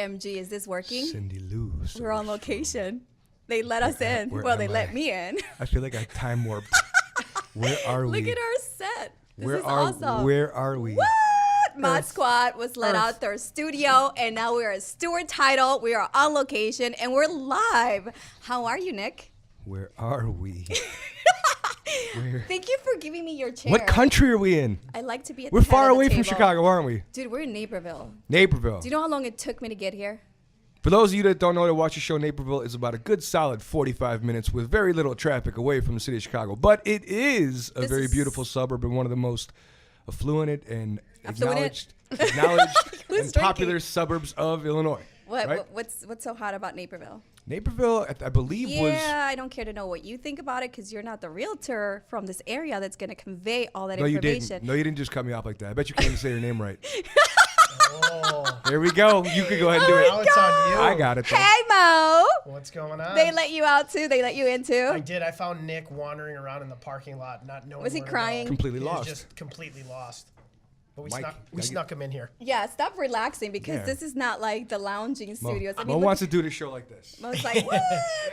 OMG, is this working? Cindy Lou. We're on location. They let us in. Well, they let me in. I feel like I time warped. Where are we? Look at our set. This is awesome. awesome. Where are we? What? ModSquad was let out their studio, and now we're at Stewart Title. We are on location, and we're live. How are you, Nick? Where are we? Thank you for giving me your chair. What country are we in? I like to be at We're the head far of the away from table. Chicago, aren't we? Dude, we're in Naperville. Naperville. Do you know how long it took me to get here? For those of you that don't know to watch the show, Naperville is about a good solid 45 minutes with very little traffic away from the city of Chicago. But it is a very beautiful suburb and one of the most affluent and acknowledged and popular suburbs of Illinois. What's so hot about Naperville? Naperville, I believe, was... Yeah, I don't care to know what you think about it because you're not the realtor from this area that's going to convey all that information. No, you didn't just cut me off like that. I bet you can't even say your name right. There we go. You could go ahead and do it. Now it's on you. I got it, though. Hey, Mo. What's going on? They let you out, too? They let you in, too? I did. I found Nick wandering around in the parking lot, not knowing Was he where to crying? go. Completely He lost. was just completely lost. But Mike, we snuck him in here. Yeah, stop relaxing because this is not like the lounging studios. Mo wants to do the show like this. Mo's like, what?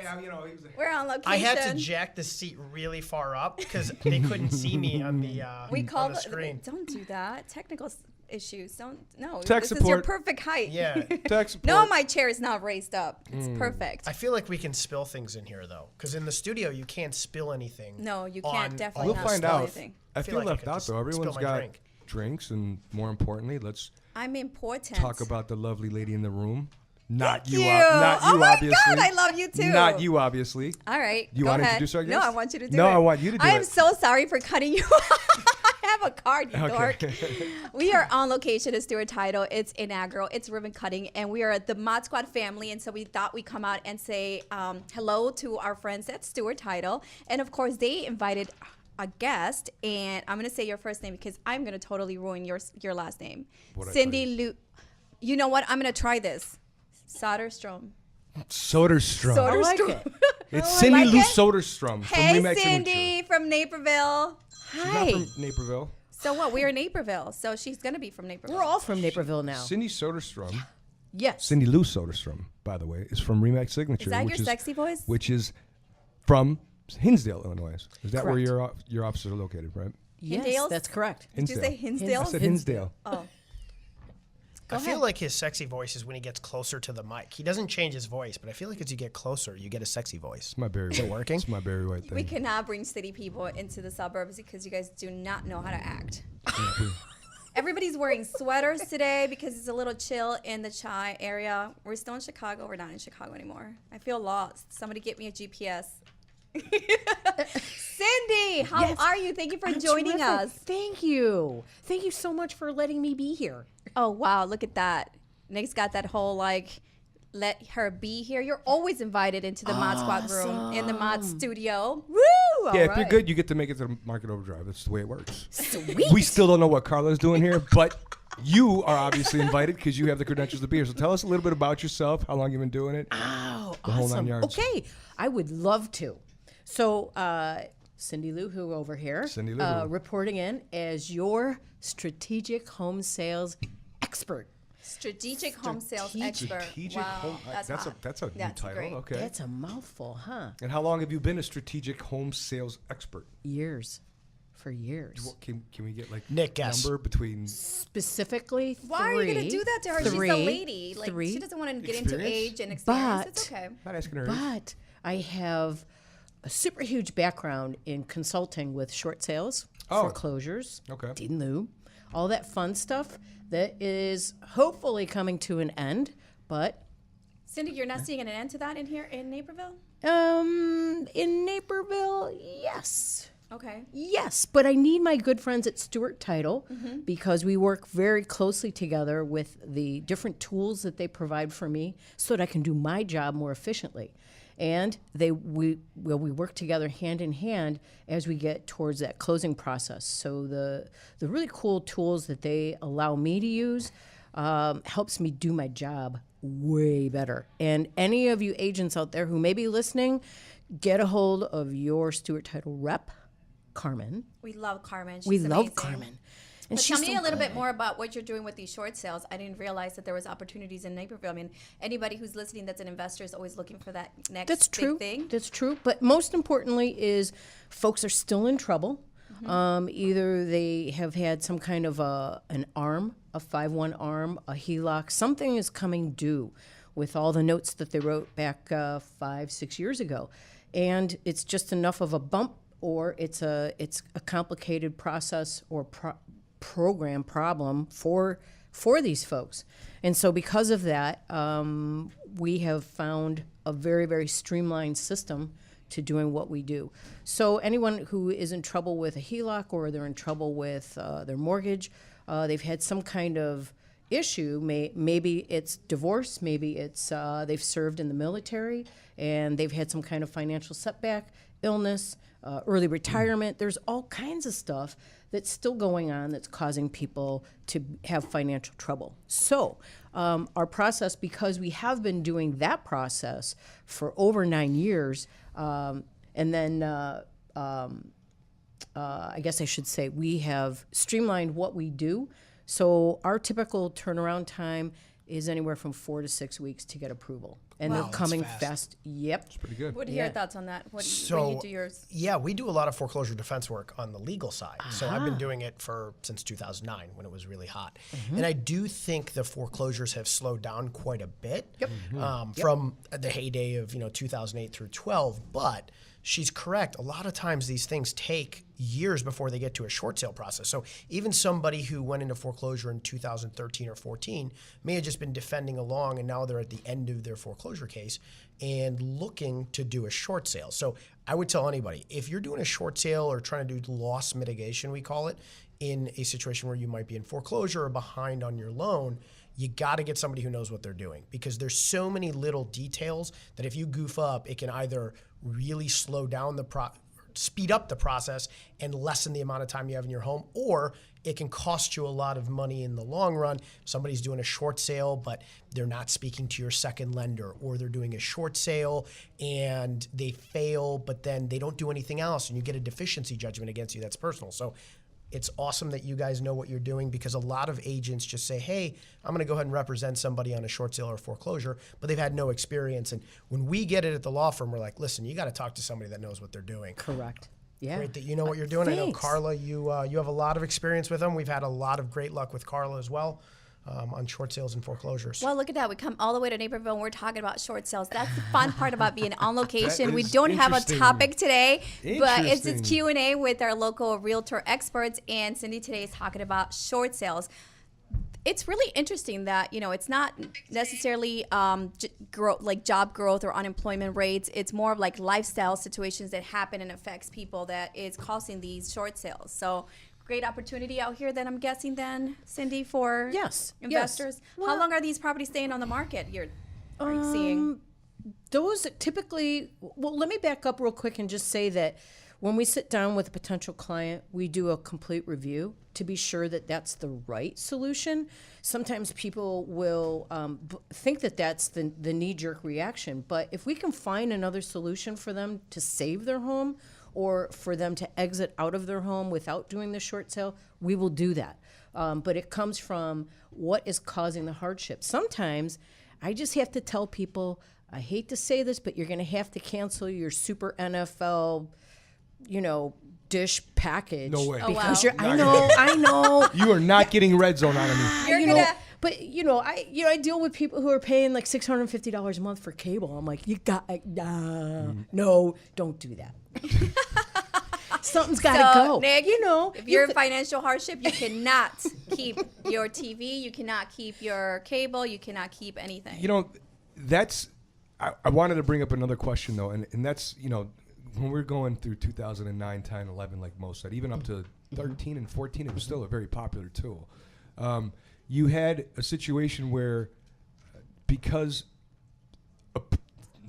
Yeah, you know, he was We're on location. I had to jack the seat really far up because they couldn't see me on the on the screen. Don't do that. Technical issues. No. Tech this support. is your perfect height. Yeah. Tech support. No, my chair is not raised up. It's perfect. I feel like we can spill things in here, though, because in the studio, you can't spill anything. No, you can't definitely We'll not find spill out. anything. I feel like I left could out, just though. Everyone's spill my got drink. drinks, and more importantly, let's I'm important. talk about the lovely lady in the room. Not Thank you, you. not you, Oh my obviously. God, I love you too. Not you, obviously. All right. You go want to ahead. introduce our No, guest? I want you to do it. No, I want you to do it. I am so sorry for cutting you off. I have a card, you dork. We are on location at Stewart Title. It's inaugural. It's ribbon cutting, and we are at the ModSquad family, and so we thought we'd come out and say hello to our friends at Stewart Title. And, of course, they invited a guest, and I'm going to say your first name because I'm going to totally ruin your last name. Cindy Lou. You know what? I'm going to try this. Soderstrom. Soderstrom. I like it. It's Cindy Lou it. Soderstrom. Hey, from Remix Cindy Signature. from Naperville. She's Hi. not from Naperville. So what? We're in Naperville, so she's going to be from Naperville. We're all from Naperville now. Cindy Soderstrom. Yes. Cindy Lou Soderstrom, by the way, is from Remix Signature. Is that which your sexy voice? Which is from Hinsdale, Illinois. Is that where Correct. your offices are located, right? Yes, Hindales? that's correct. Did you say Hinsdale? I said Hinsdale. Oh. I feel like his sexy voice is when he gets closer to the mic. He doesn't change his voice, but I feel like as you get closer, you get a sexy voice. It's my Barry White. Is it working? It's my Barry White thing. We cannot bring city people into the suburbs because you guys do not know how to act. Everybody's wearing sweaters today because it's a little chill in the Chi area. We're still in Chicago. We're not in Chicago anymore. I feel lost. Somebody get me a GPS. Cindy, how are you? Thank you for joining us. Thank you. Thank you so much for letting me be here. Oh, wow. Look at that. Nick's got that whole, let her be here. You're always invited into the ModSquad room in the Mod studio. Woo! All Yeah, if right. you're good, you get to make it to the Market Overdrive. That's the way it works. Sweet. We still don't know what Karla's doing here, but you are obviously invited because you have the credentials to be here. So tell us a little bit about yourself, how long you've been doing it. Oh, The whole awesome. 9 yards. Okay, I would love to. So, Cindy Lou, who over here, Cindy Lou Who. reporting in as your strategic home sales expert. Strategic home sales expert. Strategic Wow, home. that's hot. That's a new That's title. great. Okay. That's a mouthful, huh? And how long have you been a strategic home sales expert? Years. For years. What, can we get Nick, guess. number between Specifically, Why are you going to do that to her? She's a lady. Three. She doesn't want to get into Experience? age and experience. But- It's okay. not asking her age. But I have a super huge background in consulting with short sales, foreclosures, Okay. deed in lieu, all that fun stuff that is hopefully coming to an end. But Cindy, you're not seeing an end to that in here in Naperville? in Naperville, yes. Okay. Yes, but I need my good friends at Stewart Title because we work very closely together with the different tools that they provide for me so that I can do my job more efficiently. And we work together hand in hand as we get towards that closing process. So the really cool tools that they allow me to use helps me do my job way better. And any of you agents out there who may be listening, get a hold of your Stewart Title rep, Carmen. We love Carmen. We She's love amazing. Carmen. And But she's tell me so a little good. bit more about what you're doing with these short sales. I didn't realize that there was opportunities in Naperville. I mean, anybody who's listening that's an investor is always looking for that next That's big true. thing. That's true. But most importantly is folks are still in trouble. Either they have had some kind of an arm, a 5-1 arm, a HELOC. Something is coming due with all the notes that they wrote back 5-6 years ago. And it's just enough of a bump, or it's a complicated process or program problem for these folks. And so because of that, we have found a very, very streamlined system to doing what we do. So anyone who is in trouble with a HELOC, or they're in trouble with their mortgage, they've had some kind of issue, maybe it's divorce, maybe it's they've served in the military and they've had some kind of financial setback, illness, early retirement. There's all kinds of stuff that's still going on that's causing people to have financial trouble. So our process, because we have been doing that process for over 9 years, and then I guess I should say we have streamlined what we do. So our typical turnaround time is anywhere from 4 to 6 weeks to get approval. And Wow, they're that's coming fast. fast. Yep. It's pretty good. What are Yeah. your thoughts on that? When So, you do yours? yeah, we do a lot of foreclosure defense work on the legal side. So I've been doing it since 2009 when it was really hot. And I do think the foreclosures have slowed down quite a bit from the heyday of 2008 through 12. But she's correct. A lot of times these things take years before they get to a short sale process. So even somebody who went into foreclosure in 2013 or 14 may have just been defending along, and now they're at the end of their foreclosure case and looking to do a short sale. So I would tell anybody, if you're doing a short sale or trying to do loss mitigation, we call it, in a situation where you might be in foreclosure or behind on your loan, you got to get somebody who knows what they're doing, because there's so many little details that if you goof up, it can either really slow down speed up the process and lessen the amount of time you have in your home, or it can cost you a lot of money in the long run. Somebody's doing a short sale, but they're not speaking to your second lender, or they're doing a short sale and they fail, but then they don't do anything else, and you get a deficiency judgment against you. That's personal. So it's awesome that you guys know what you're doing, because a lot of agents just say, hey, I'm going to go ahead and represent somebody on a short sale or foreclosure, but they've had no experience. And when we get it at the law firm, we're like, listen, you got to talk to somebody that knows what they're doing. Correct. Yeah. Great that you know what you're doing. I know, Thanks. Karla, you have a lot of experience with them. We've had a lot of great luck with Karla as well on short sales and foreclosures. Well, look at that. We come all the way to Naperville and we're talking about short sales. That's the fun part about being on location. We is don't have a interesting. topic today, but it's Interesting. Q&A with our local realtor experts. And Cindy today is talking about short sales. It's really interesting that, it's not necessarily like job growth or unemployment rates. It's more of like lifestyle situations that happen and affects people that is causing these short sales. So great opportunity out here then, I'm guessing then, Cindy, for Yes, investors. yes. How long are these properties staying on the market are you seeing? Those typically, well, let me back up real quick and just say that when we sit down with a potential client, we do a complete review to be sure that that's the right solution. Sometimes people will think that that's the knee-jerk reaction, but if we can find another solution for them to save their home, or for them to exit out of their home without doing the short sale, we will do that. But it comes from what is causing the hardship. Sometimes I just have to tell people, I hate to say this, but you're going to have to cancel your Super NFL, dish package. No way. Oh, Because wow. I know. You are not getting red zone out of me. You're gonna. But I deal with people who are paying like $650 a month for cable. I'm like, no, don't do that. Something's got to go. Nick, if you're in could- financial hardship, you cannot keep your TV, you cannot keep your cable, you cannot keep anything. That's I wanted to bring up another question though, and that's when we're going through 2009, 10, 11, like most said, even up to 13 and 14, it was still a very popular tool. You had a situation where because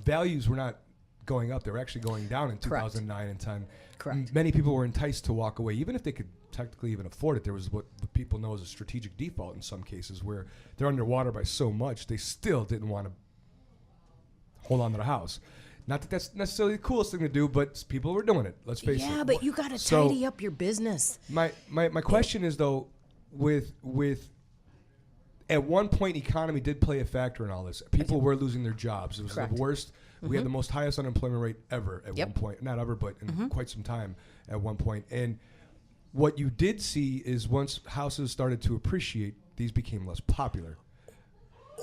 values were not going up, they were actually going down in 2009 and 10. Correct. Many people were enticed to walk away, even if they could technically even afford it. There was what the people know as a strategic default in some cases, where they're underwater by so much, they still didn't want to hold on to the house. Not that that's necessarily the coolest thing to do, but people were doing it. Let's face it. Yeah, but you got to So- tidy up your business. My question is though, with at one point, economy did play a factor in all this. People were losing their jobs. It was Correct. the worst. We had the most highest unemployment rate ever at one point. Not ever, but in quite some time at one point. And what you did see is once houses started to appreciate, these became less popular.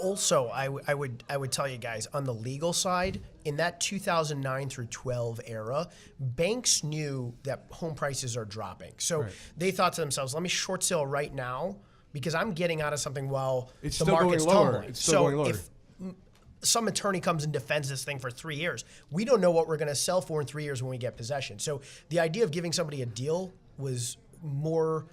Also, I would tell you guys, on the legal side, in that 2009 through 12 era, banks knew that home prices are dropping. So they thought to themselves, let me short sale right now because I'm getting out of something while It's the still market's going lower. tumbling. It's still going lower. If some attorney comes and defends this thing for 3 years, we don't know what we're going to sell for in 3 years when we get possession. So the idea of giving somebody a deal was more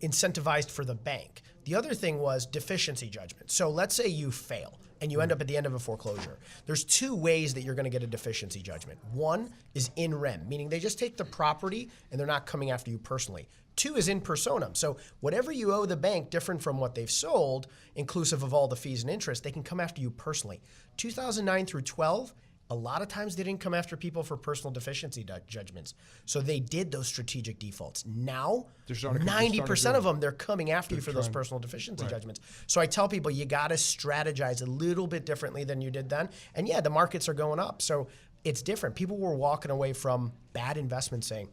incentivized for the bank. The other thing was deficiency judgment. So let's say you fail and you end up at the end of a foreclosure. There's two ways that you're going to get a deficiency judgment. One is in rem, meaning they just take the property and they're not coming after you personally. Two is in personam. So whatever you owe the bank, different from what they've sold, inclusive of all the fees and interest, they can come after you personally. 2009 through 12, a lot of times they didn't come after people for personal deficiency judgments. So they did those strategic defaults. Now, 90% of them, they're coming after you for those personal deficiency judgments. So I tell people, you got to strategize a little bit differently than you did then. And yeah, the markets are going up. So it's different. People were walking away from bad investments saying,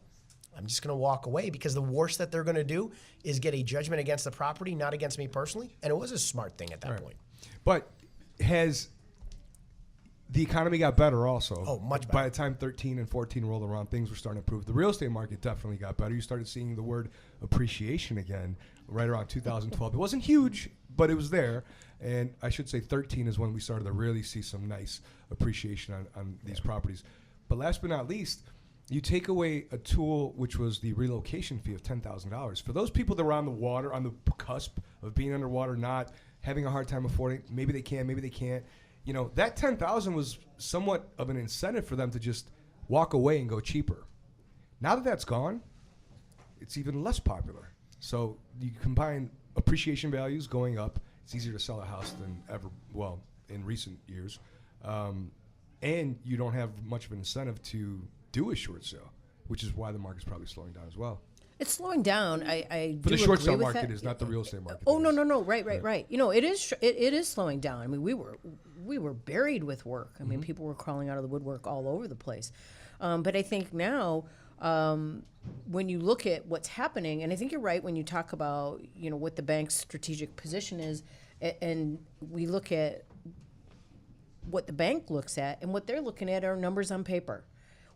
I'm just going to walk away because the worst that they're going to do is get a judgment against the property, not against me personally. And it was a smart thing at that point. But has the economy got better also? Oh, much better. By the time 13 and 14 rolled around, things were starting to improve. The real estate market definitely got better. You started seeing the word appreciation again right around 2012. It wasn't huge, but it was there. And I should say 13 is when we started to really see some nice appreciation on these properties. But last but not least, you take away a tool which was the relocation fee of $10,000. For those people that were on the water, on the cusp of being underwater, not having a hard time affording, maybe they can, maybe they can't. You know, that $10,000 was somewhat of an incentive for them to just walk away and go cheaper. Now that that's gone, it's even less popular. So you combine appreciation values going up. It's easier to sell a house than ever, well, in recent years. And you don't have much of an incentive to do a short sale, which is why the market's probably slowing down as well. It's slowing down. I But do the short agree sale with market that. is not the real estate market. Oh no! Right. You know, it is slowing down. I mean, we were buried with work. I mean, people were crawling out of the woodwork all over the place. But I think now, when you look at what's happening, and I think you're right when you talk about what the bank's strategic position is, and we look at what the bank looks at, and what they're looking at are numbers on paper.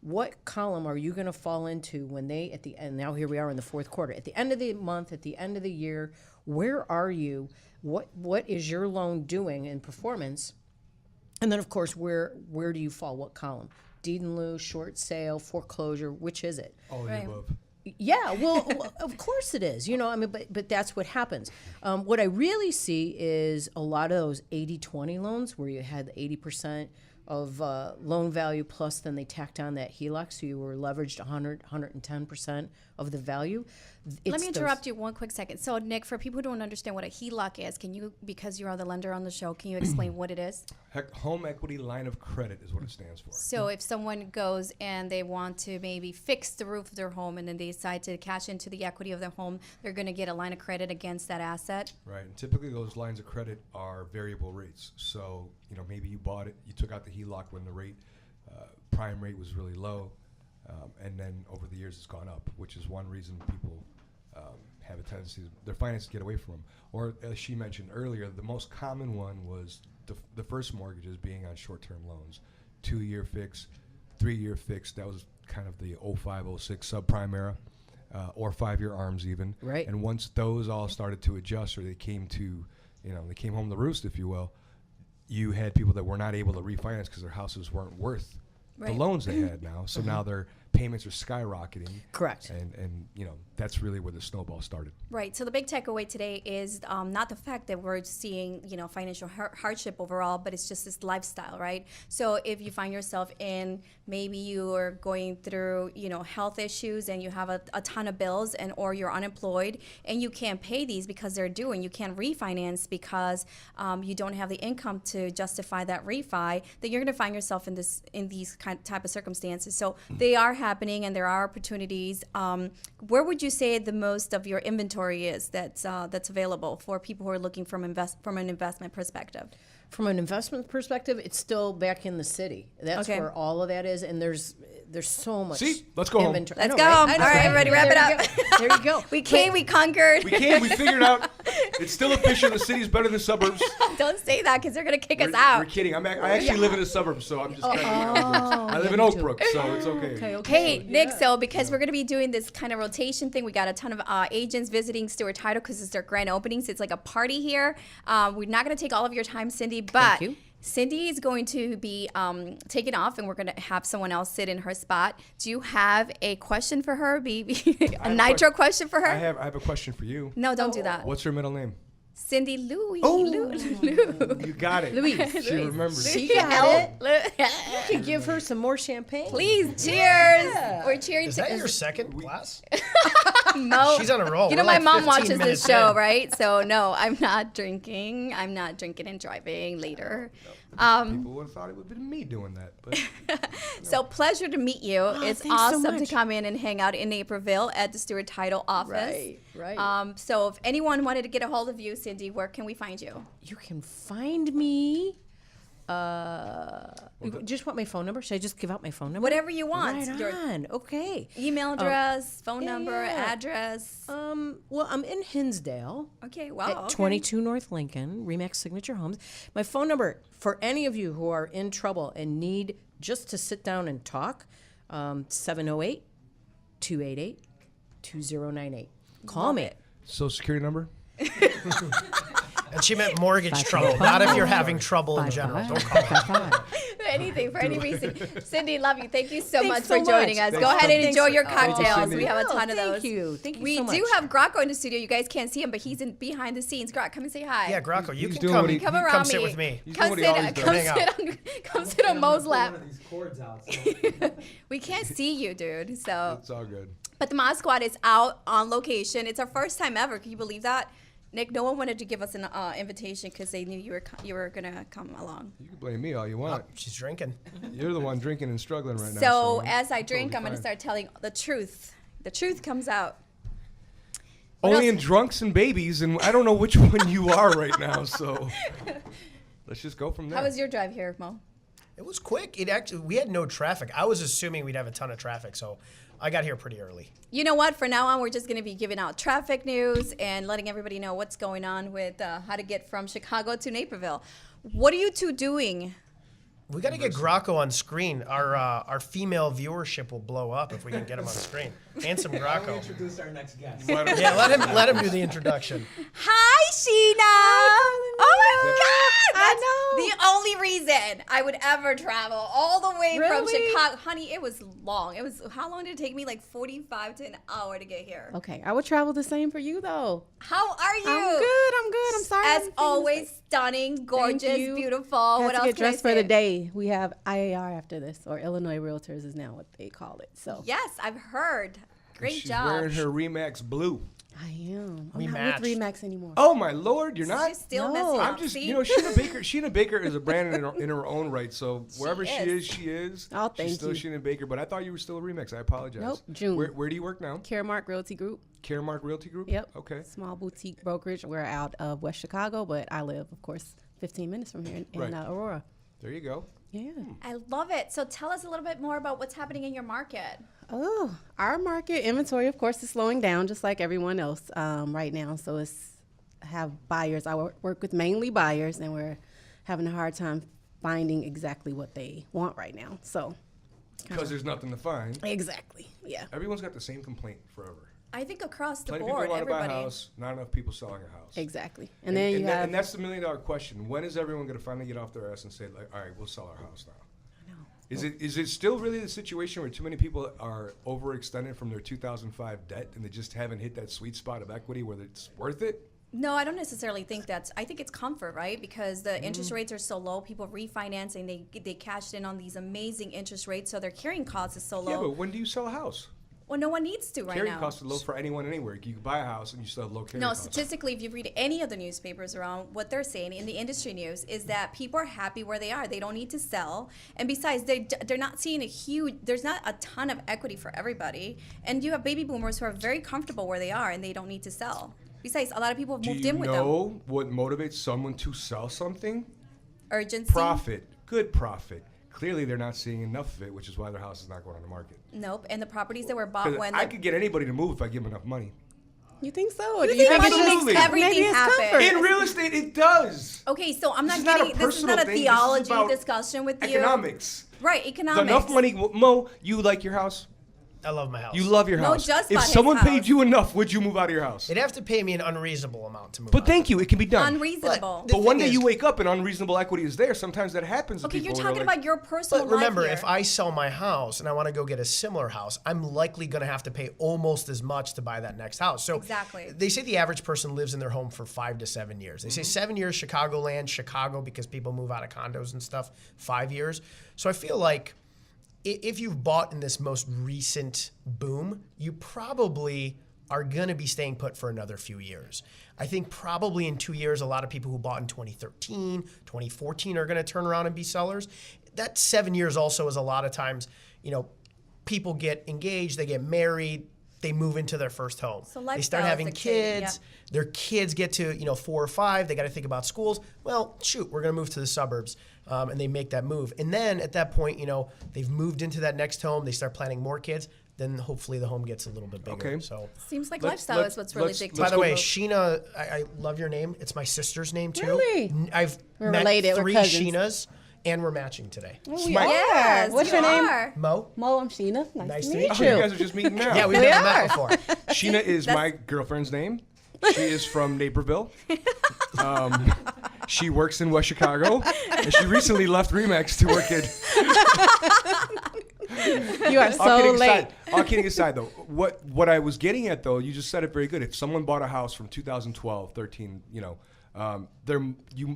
What column are you going to fall into when they, at the end, now here we are in the fourth quarter, at the end of the month, at the end of the year, where are you? What is your loan doing in performance? And then, of course, where do you fall? What column? Deed in lieu, short sale, foreclosure, which is it? All of the above. Yeah, well, of course it is. I mean, but that's what happens. What I really see is a lot of those 80-20 loans where you had 80% of loan value plus then they tacked on that HELOC, so you were leveraged 110% of the value. Let me interrupt you one quick second. So, Nick, for people who don't understand what a HELOC is, can you, because you are the lender on the show, can you explain what it is? Home equity line of credit is what it stands for. So if someone goes and they want to maybe fix the roof of their home and then they decide to cash into the equity of their home, they're going to get a line of credit against that asset? Right, and typically those lines of credit are variable rates. So, maybe you bought it, you took out the HELOC when the rate, prime rate was really low, and then over the years it's gone up, which is one reason people have a tendency, their finances get away from them. Or as she mentioned earlier, the most common one was the first mortgages being on short-term loans, 2-year fix, 3-year fix. That was kind of the 05, 06 subprime era, or 5-year ARMs even. Right. And once those all started to adjust, or they came to, they came home to roost, if you will, you had people that were not able to refinance because their houses weren't worth the loans they had now. So now their payments are skyrocketing. Correct. And that's really where the snowball started. Right. So the big takeaway today is not the fact that we're seeing, financial hardship overall, but it's just this lifestyle, right? So if you find yourself in, maybe you are going through, health issues and you have a ton of bills or you're unemployed and you can't pay these because they're due and you can't refinance because you don't have the income to justify that refi, then you're going to find yourself in these type of circumstances. So they are happening and there are opportunities, where would you say the most of your inventory is that's available for people who are looking from an investment perspective? From an investment perspective, it's still back in the city. That's Okay. where all of that is, and there's so much. See? Let's go home. inventory. Let's I go. know, All right? I know, right, right? everybody, wrap it There up. you go. There you go. We came, we conquered. We figured out it's still official. The city's better than the suburbs. Don't say that because they're going to kick us out. We're kidding. I actually live in the suburbs, so I'm just kind of I live in me Oak too. Brook, so it's okay. Hey, Nick, so because we're going to be doing this kind of rotation thing, we got a ton of agents visiting Stewart Title because it's their grand openings. It's like a party here. We're not going to take all of your time, Cindy, but you. Cindy is going to be taking off, and we're going to have someone else sit in her spot. Do you have a question for her? A nitro question for her? I have a question for you. No, don't do that. What's her middle name? Cindy Louie. Oh. Lou. You got it. Louise. She remembers. She got it. You could give her some more champagne. Please, cheers. We're cheering Is that your second glass? Mo. She's on a roll. You know, We're my like mom 15 watches this minutes show, in. right? So no, I'm not drinking. I'm not drinking and driving later. People would have thought it would have been me doing that. But So pleasure to meet you. It's thanks so awesome to much. come in and hang out in Naperville at the Stewart Title office. Right. So if anyone wanted to get a hold of you, Cindy, where can we find you? You can find me. You just want my phone number? Should I just give out my phone number? Whatever you want. Right Your on. Okay. email address, phone number, yeah. address. Well, I'm in Hinsdale. Okay, wow. At okay. 22 North Lincoln, Remax Signature Homes. My phone number for any of you who are in trouble and need just to sit down and talk, 708-288-2098. Call me. Social security number? And she meant mortgage trouble, not if you're having trouble in general. Don't call me. Anything for any reason. Cindy, love you. Thank you so Thanks much so for joining much. us. Thanks Go ahead and Thanks enjoy for- your Thank you, cocktails. Cindy. We have a ton of Thank those. you. Thank you We so do much. have Grocko in the studio. You guys can't see him, but he's in behind the scenes. Grok, come and say hi. Yeah, Grocko, you He's can doing come. what he- Come Come around sit me. with me. He's Come doing what he sit, always come does. sit on, come sit on Mo's lap. These cords out. We can't see you, dude. So, It's all good. but the ModSquad is out on location. It's our first time ever. Can you believe that? Nick, no one wanted to give us an invitation because they knew you were gonna come along. You can blame me all you want. She's drinking. You're the one drinking and struggling right now. So I'm as I drink, totally I'm gonna fine. start telling the truth. The truth comes out. What Only else? in drunks and babies, and I don't know which one you are right now. So let's just go from there. How was your drive here, Mo? It was quick. We had no traffic. I was assuming we'd have a ton of traffic, so I got here pretty early. You know what? From now on, we're just going to be giving out traffic news and letting everybody know what's going on with how to get from Chicago to Naperville. What are you two doing? We got to get Grocko on screen. Our female viewership will blow up if we can get him on screen. Handsome We'll Grocko. introduce our next guest. Yeah, let him do the introduction. Hi, Sheena. Oh my God! I That's know. the only reason I would ever travel all the way from Really? Chicago. Honey, it was long. How long did it take me? Like 45 to an hour to get here. Okay, I would travel the same for you though. How are you? I'm good. I'm good. I'm sorry. I As haven't seen you always, since- stunning, gorgeous, you. beautiful. Had What to else get can I dressed for the say? day. We have IAR after this, or Illinois Realtors is now what they call it. So Yes, I've heard. Great She's job. wearing her Remax blue. I am. I'm We not matched. with Remax anymore. Oh my Lord, you're not. She's still No. messing I'm up. just, See? you know, Sheena Baker is a brand in her own right. So wherever she is. is. Oh, thank she's still you. Sheena Baker. But I thought you were still a Remix. I apologize. Nope, June. Where do you work now? Caremark Realty Group. Caremark Realty Group. Yep. Okay. Small boutique brokerage. We're out of West Chicago, but I live, of course, 15 minutes from here in Right. Aurora. There you go. Yeah. I love it. So tell us a little bit more about what's happening in your market. Oh, our market inventory, of course, is slowing down just like everyone else right now. So it's have buyers. I work with mainly buyers, and we're having a hard time finding exactly what they want right now. So Because there's nothing to find. exactly, yeah. Everyone's got the same complaint forever. I think across the Plenty of board, people want to buy a everybody. house. Not enough people selling a house. Exactly. And then you have and that's the $1 million question. When is everyone going to finally get off their ass and say, like, all right, we'll sell our house now? Is it still really the situation where too many people are overextended from their 2005 debt and they just haven't hit that sweet spot of equity where it's worth it? No, I don't necessarily think I think it's comfort, right? Because the interest rates are so low, people refinancing, they cashed in on these amazing interest rates, so their carrying cost is so Yeah, low. but when do you sell a house? Well, no one needs to right Carrying now. costs are low for anyone anywhere. You can buy a house and you still have low carrying No, costs. statistically, if you read any of the newspapers around, what they're saying in the industry news is that people are happy where they are. They don't need to sell. And besides, they're not seeing there's not a ton of equity for everybody. And you have baby boomers who are very comfortable where they are and they don't need to sell. Besides, a lot of people have moved in with them. Do you know what motivates someone to sell something? Urgency. Profit. Good profit. Clearly, they're not seeing enough of it, which is why their house is not going on the market. Nope. And the properties that were bought when I could get anybody to move if I give them enough money. You think so? Or You do you think think money it's makes just everything maybe it's happen? comfort? In real estate, it does. Okay, so I'm not This is not a getting. This is not a personal thing. This is theology about discussion with you. Economics. Right, economics. Enough money. Mo, you like your house? I love my house. You love your Mo house. just If bought his someone paid house. you enough, would you move out of your house? They'd have to pay me an unreasonable amount to move. But out. thank you. It can be done. Unreasonable. The But one thing day is- you wake up and unreasonable equity is there. Sometimes that happens to Okay, people. you're and talking they're like, about your personal But remember, life here. if I sell my house and I want to go get a similar house, I'm likely going to have to pay almost as much to buy that next house. So Exactly. they say the average person lives in their home for 5 to 7 years. They say 7 years Chicagoland, Chicago, because people move out of condos and stuff, 5 years. So I feel like if you've bought in this most recent boom, you probably are going to be staying put for another few years. I think probably in 2 years, a lot of people who bought in 2013, 2014 are going to turn around and be sellers. That 7 years also is a lot of times, people get engaged, they get married, they move into their first home. So they lifestyle start is having dictating, kids. yeah. Their kids get to 4 or 5. They got to think about schools. Well, shoot, we're going to move to the suburbs, and they make that move. And then at that point, they've moved into that next home. They start planning more kids. Then hopefully the home gets a little bit bigger. Okay. So, Seems like Let's- lifestyle is what's really let's- dictating. by the way, go- Sheena, I love your name. It's my sister's name too. Really? I've We're met related. We're 3 cousins. Sheenas, and we're matching today. Oh, we Smart. are. Yes, What's you your name? are. Mo? Mo, I'm Sheena. Nice to meet Oh, you. you guys are just meeting now. Yeah, we've We never are. met before. Sheena is my girlfriend's name. She is from Naperville. She works in West Chicago, and she recently left Remax to work at. You are so late. All kidding aside, though, what I was getting at, though, you just said it very good. If someone bought a house from 2012, 13,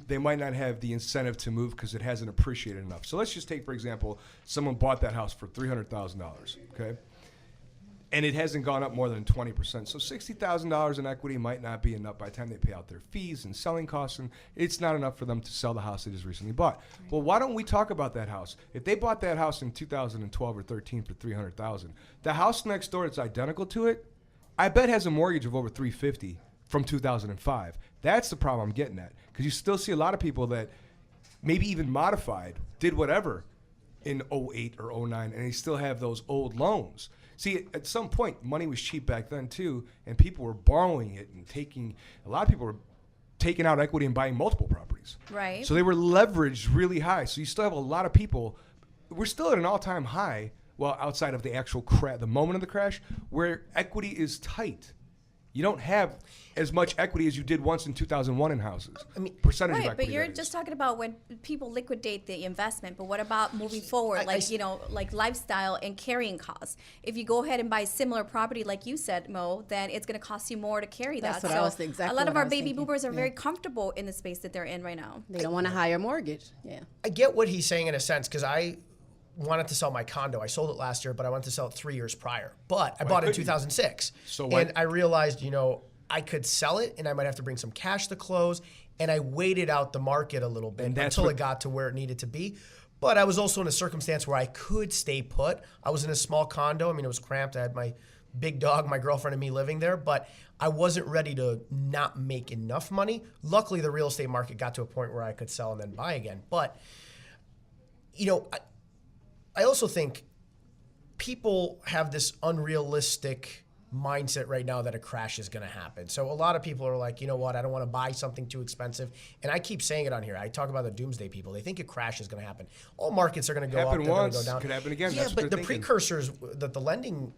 they might not have the incentive to move because it hasn't appreciated enough. So let's just take, for example, someone bought that house for $300,000, okay? And it hasn't gone up more than 20%. So $60,000 in equity might not be enough by the time they pay out their fees and selling costs, and it's not enough for them to sell the house they just recently bought. Well, why don't we talk about that house? If they bought that house in 2012 or 13 for $300,000, the house next door that's identical to it, I bet has a mortgage of over $350,000 from 2005. That's the problem I'm getting at, because you still see a lot of people that maybe even modified, did whatever in 08 or 09, and they still have those old loans. See, at some point, money was cheap back then too, and people were borrowing it and a lot of people were taking out equity and buying multiple properties. Right. So they were leveraged really high. So you still have a lot of people, we're still at an all-time high, well, outside of the actual the moment of the crash, where equity is tight. You don't have as much equity as you did once in 2001 in houses. I mean, percentage of Right, equity. but you're that is. just talking about when people liquidate the investment. But what about moving forward, like lifestyle and carrying costs? If you go ahead and buy similar property, like you said, Mo, then it's going to cost you more to carry That's that. what I was exactly a lot of what I our was baby thinking. boomers are Yeah. very comfortable in the space that they're in right now. They don't want a higher mortgage. Yeah. I get what he's saying in a sense, because I wanted to sell my condo. I sold it last year, but I wanted to sell it 3 years prior. But I bought it in couldn't you? 2006. So why- and I realized, I could sell it and I might have to bring some cash to close. And I waited out the market a little bit And that's until what- it got to where it needed to be. But I was also in a circumstance where I could stay put. I was in a small condo. I mean, it was cramped. I had my big dog, my girlfriend, and me living there. But I wasn't ready to not make enough money. Luckily, the real estate market got to a point where I could sell and then buy again. But, I also think people have this unrealistic mindset right now that a crash is going to happen. So a lot of people are like, you know what, I don't want to buy something too expensive. And I keep saying it on here. I talk about the doomsday people. They think a crash is going to happen. All markets are going to go Happened up, they're going once, to go down. could happen again. Yeah, That's what but the they're thinking. precursors that the lending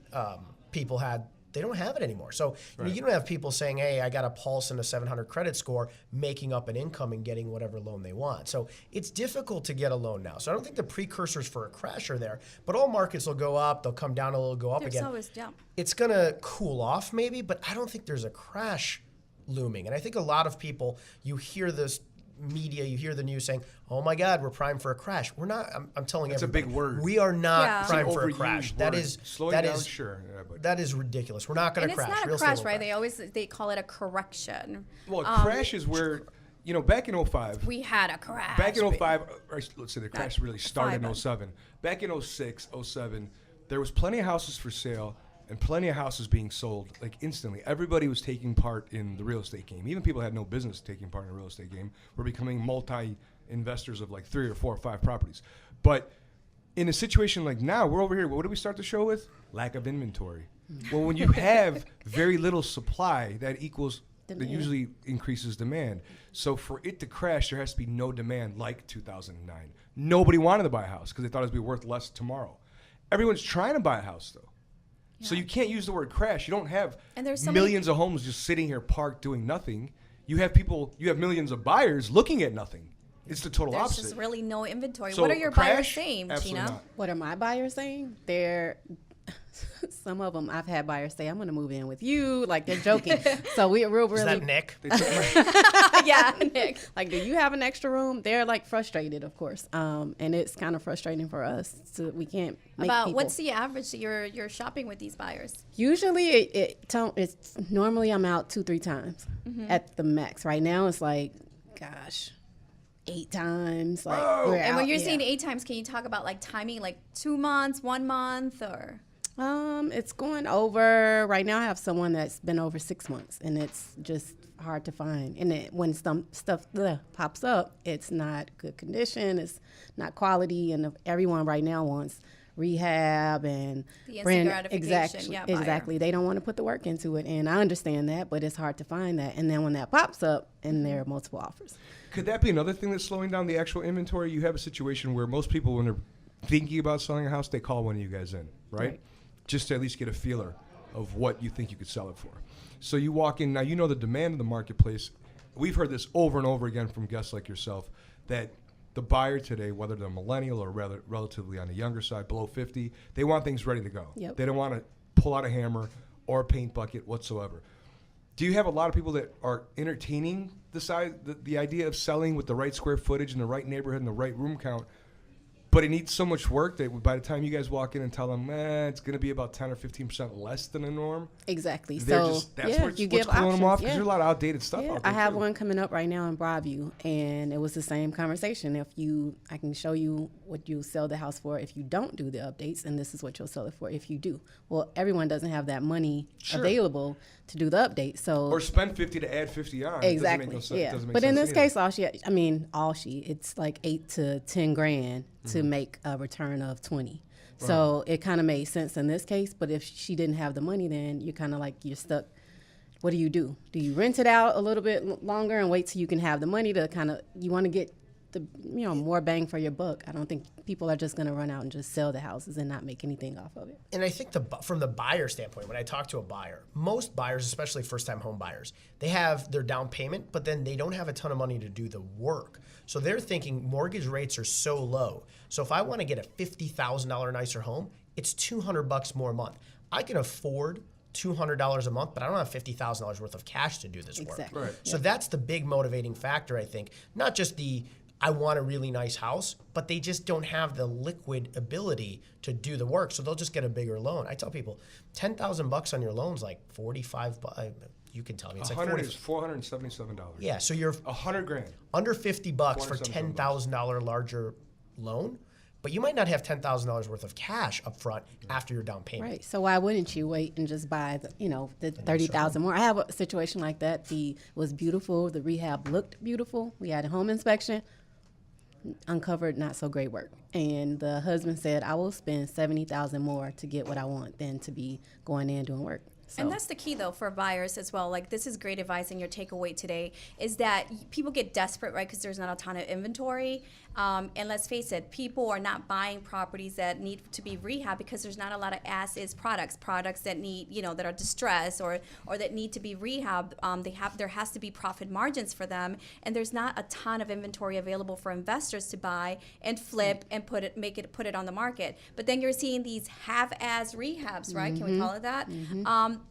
people had, they don't have it anymore. So you don't have people saying, hey, I got a Pulse and a 700 credit score, making up an income and getting whatever loan they want. So it's difficult to get a loan now. So I don't think the precursors for a crash are there. But all markets will go up, they'll come down a little, go up There's again. always, yeah. It's going to cool off maybe, but I don't think there's a crash looming. And I think a lot of people, you hear this media, you hear the news saying, "Oh my God, we're primed for a crash." We're not. I'm telling That's everybody, a big word. We are not Yeah. primed It's an for a overused crash. word. That is Slowing that down, is sure. Yeah, but that is ridiculous. We're not going And to it's crash. not a Real estate crash, will right? They call it a correction. well, a crash is where, back in 05, We had a crash. back in 05, or let's say the crash really started in five. 07. Back in 06, 07, there was plenty of houses for sale and plenty of houses being sold like instantly. Everybody was taking part in the real estate game. Even people who had no business taking part in the real estate game were becoming multi-investors of like 3 or 4 or 5 properties. But in a situation like now, we're over here. What do we start the show with? Lack of inventory. Well, when you have very little supply, that usually increases demand. So for it to crash, there has to be no demand like 2009. Nobody wanted to buy a house because they thought it would be worth less tomorrow. Everyone's trying to buy a house, though. So you can't use the word crash. You don't have And there's so millions of homes just sitting here parked doing nothing. You have millions of buyers looking at nothing. It's the total There's opposite. just really no inventory. So What are your crash? buyers saying, Absolutely Tina? not. What are my buyers saying? Some of them, I've had buyers say, "I'm going to move in with you." Like, they're joking. So we're really. Is that Nick? They took my- Yeah, Nick. Like, do you have an extra room? They're like frustrated, of course, and it's kind of frustrating for us. So we can't make About people. what's the average that you're shopping with these buyers? Usually it's normally I'm out 2-3 times at the max. Right now it's like, gosh, 8 times. Like, we're And out, when you're yeah. saying 8 times, can you talk about like timing, like 2 months, 1 month, or? It's going over. Right now I have someone that's been over 6 months, and it's just hard to find. And when some stuff pops up, it's not good condition, it's not quality, and everyone right now wants rehab and The instant gratification, exactly, yeah, buyer. exactly. They don't want to put the work into it, and I understand that, but it's hard to find that. And then when that pops up, and there are multiple offers. Could that be another thing that's slowing down the actual inventory? You have a situation where most people, when they're thinking about selling a house, they call one of you guys in, right? Just to at least get a feeler of what you think you could sell it for. So you walk in, now you know the demand of the marketplace. We've heard this over and over again from guests like yourself, that the buyer today, whether they're millennial or rather relatively on the younger side, below 50, they want things ready to go. Yep. They don't want to pull out a hammer or a paint bucket whatsoever. Do you have a lot of people that are entertaining the idea of selling with the right square footage in the right neighborhood and the right room count, but it needs so much work that by the time you guys walk in and tell them, it's going to be about 10 or 15% less than the norm? Exactly. They're So just, that's yeah, what's you give pulling them off, options. because Yeah. there's a lot of outdated stuff Yeah, out there. I have too. one coming up right now in Broadview, and it was the same conversation. I can show you what you sell the house for if you don't do the updates, and this is what you'll sell it for if you do. Well, everyone doesn't have that money available to do the update, so Or spend 50 to add 50 on. exactly, It doesn't make no sense. yeah. Doesn't make But in sense this either. case, it's like 8 to 10 grand to make a return of 20. So it kind of made sense in this case. But if she didn't have the money, then you're kind of like, you're stuck. What do? Do you rent it out a little bit longer and wait till you can have the money to you want to get the more bang for your buck? I don't think people are just going to run out and just sell the houses and not make anything off of it. And I think from the buyer standpoint, when I talk to a buyer, most buyers, especially first-time home buyers, they have their down payment, but then they don't have a ton of money to do the work. So they're thinking mortgage rates are so low. So if I want to get a $50,000 nicer home, it's $200 more a month. I can afford $200 a month, but I don't have $50,000 worth of cash to do this work. Exactly. Right. So that's the big motivating factor, I think. Not just I want a really nice house, but they just don't have the liquid ability to do the work. So they'll just get a bigger loan. I tell people, $10,000 on your loan's like $45. You can tell me it's like 100 $40. is $477. Yeah, so you're $100,000. under $50 for $477. $10,000 larger loan, but you might not have $10,000 worth of cash up front after your down payment. Right. So why wouldn't you wait and just buy the 30,000 more? I have a situation like that. It was beautiful. The rehab looked beautiful. We had a home inspection, uncovered not so great work, and the husband said, "I will spend $70,000 more to get what I want than to be going in doing work." So. And that's the key, though, for buyers as well. Like, this is great advice, and your takeaway today is that people get desperate, right, because there's not a ton of inventory. And let's face it, people are not buying properties that need to be rehabbed because there's not a lot of as-is products that need, that are distressed or that need to be rehabbed. There has to be profit margins for them, and there's not a ton of inventory available for investors to buy and flip and put it on the market. But then you're seeing these half-as rehabs, right? Can we call it that?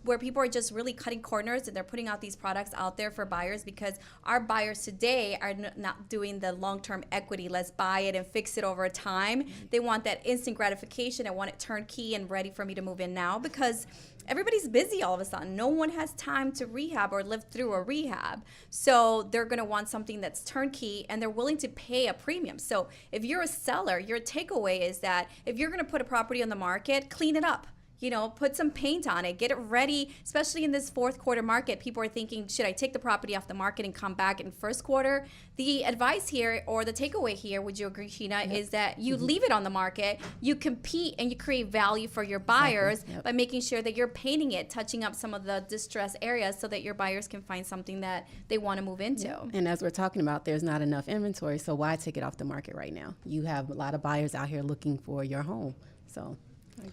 where people are just really cutting corners and they're putting out these products out there for buyers, because our buyers today are not doing the long-term equity. Let's buy it and fix it over time. They want that instant gratification. I want it turnkey and ready for me to move in now, because everybody's busy all of a sudden. No one has time to rehab or live through a rehab. So they're going to want something that's turnkey, and they're willing to pay a premium. So if you're a seller, your takeaway is that if you're going to put a property on the market, clean it up. You know, put some paint on it, get it ready, especially in this fourth quarter market. People are thinking, should I take the property off the market and come back in first quarter? The advice here, or the takeaway here, would you agree, Sheena, is that you leave it on the market, you compete, and you create value for your buyers by making sure that you're painting it, touching up some of the distressed areas so that your buyers can find something that they want to move into. And as we're talking about, there's not enough inventory, so why take it off the market right now? You have a lot of buyers out here looking for your home, so...